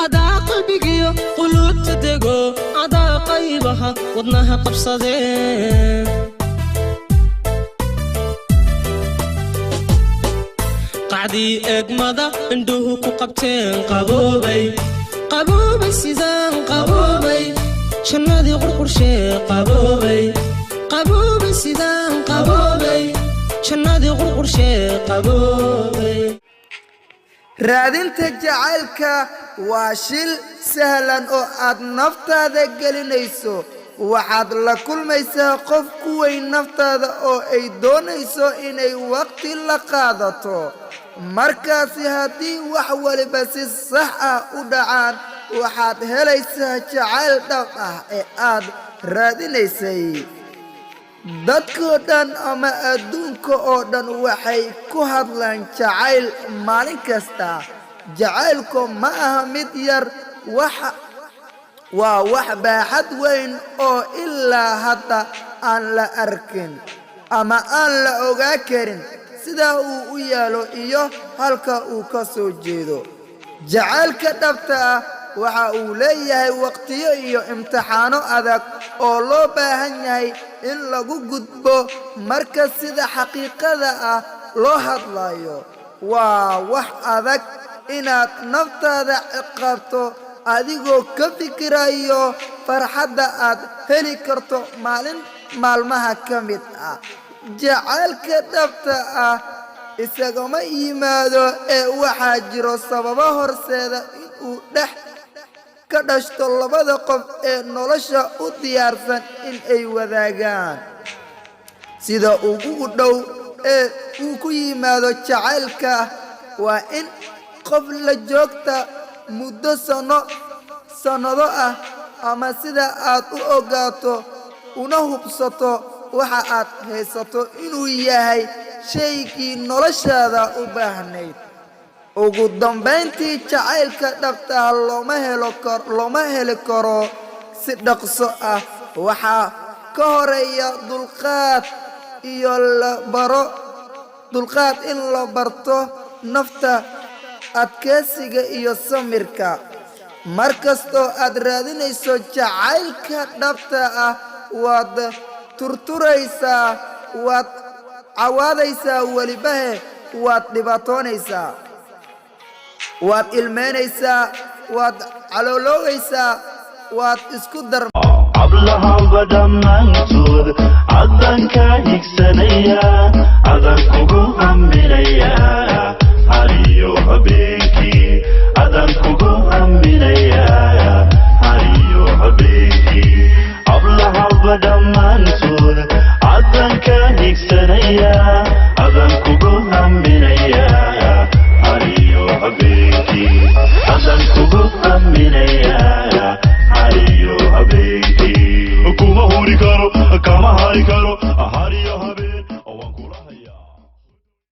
أدا قلبي قلوب تدقو أدا قيبها ودنها قبصدين قعدي أجمدا عنده كقبتين قبوبي قبوبي سيدان قبوبي شنادي غرقرشي قبوبي قبوبي سيدان قبوبي شنادي غرقرشي قبوبي raadinta jacaylka waa shil sahlan oo aad naftaada gelinayso waxaad la kulmaysaa qof ku weyn naftaada oo ay doonayso inay waqti la qaadato markaasi haddii wax waliba si sax ah u dhacaan waxaad helaysaa jacayl dhab ah ee aad raadinaysay dadkoo dhan ama adduunka oo dhan waxay ku hadlaan jacayl maalin kasta jacaylku ma aha mid yar waa wax baaxad weyn oo ilaa hadda aan la arkin ama aan la ogaa karin sida uu u yaalo iyo halka uu ka soo jeedo jacaylka dhabta ah waxa uu leeyahay waqtiyo iyo imtixaano adag oo loo baahan yahay in lagu gudbo marka sida xaqiiqada ah loo hadlayo waa wax adag inaad naftaada ciqaabto adigoo ka fikirayo farxadda aad heli karto maalmaha ka mid ah jacaylka dhabta ah isagama yimaado ee waxaa jiro sababo horseeda inuu ka dhashto labada qof ee nolosha u diyaarsan in ay wadaagaan sida ugu dhow ee uu ku yimaado jacaylka waa in qof la joogta muddo sanado ah ama sida aad u ogaato una hubsato waxa aad haysato inuu yahay shaygii noloshaada u baahnayd ugu dambayntii jacaylka dhabta ah looma heli karo si dhaqso ah waxaa ka horeeya dulqaad in la barto nafta adkeysiga iyo samirka markastoo aad raadinayso jacaylka dhabta ah waad turturaysaa waad cawaadaysaa welibahe waad dhibaatoonaysaa waad ilmeynaysaa waad calooloogaysaa waad isku ablahan badamaantood cadan ka higsanaya cadan kugu hambilaya hariyo habeenkii cadan kugu hambilaya hariyo habeenkii ablahan badamaantood cadan ka higsanaya cadan kugu hambilaya hariyo habeenkii cadan kugu hambilaya hariyo habeenkii kuma huri karo kama hari karo hariyo habeenkii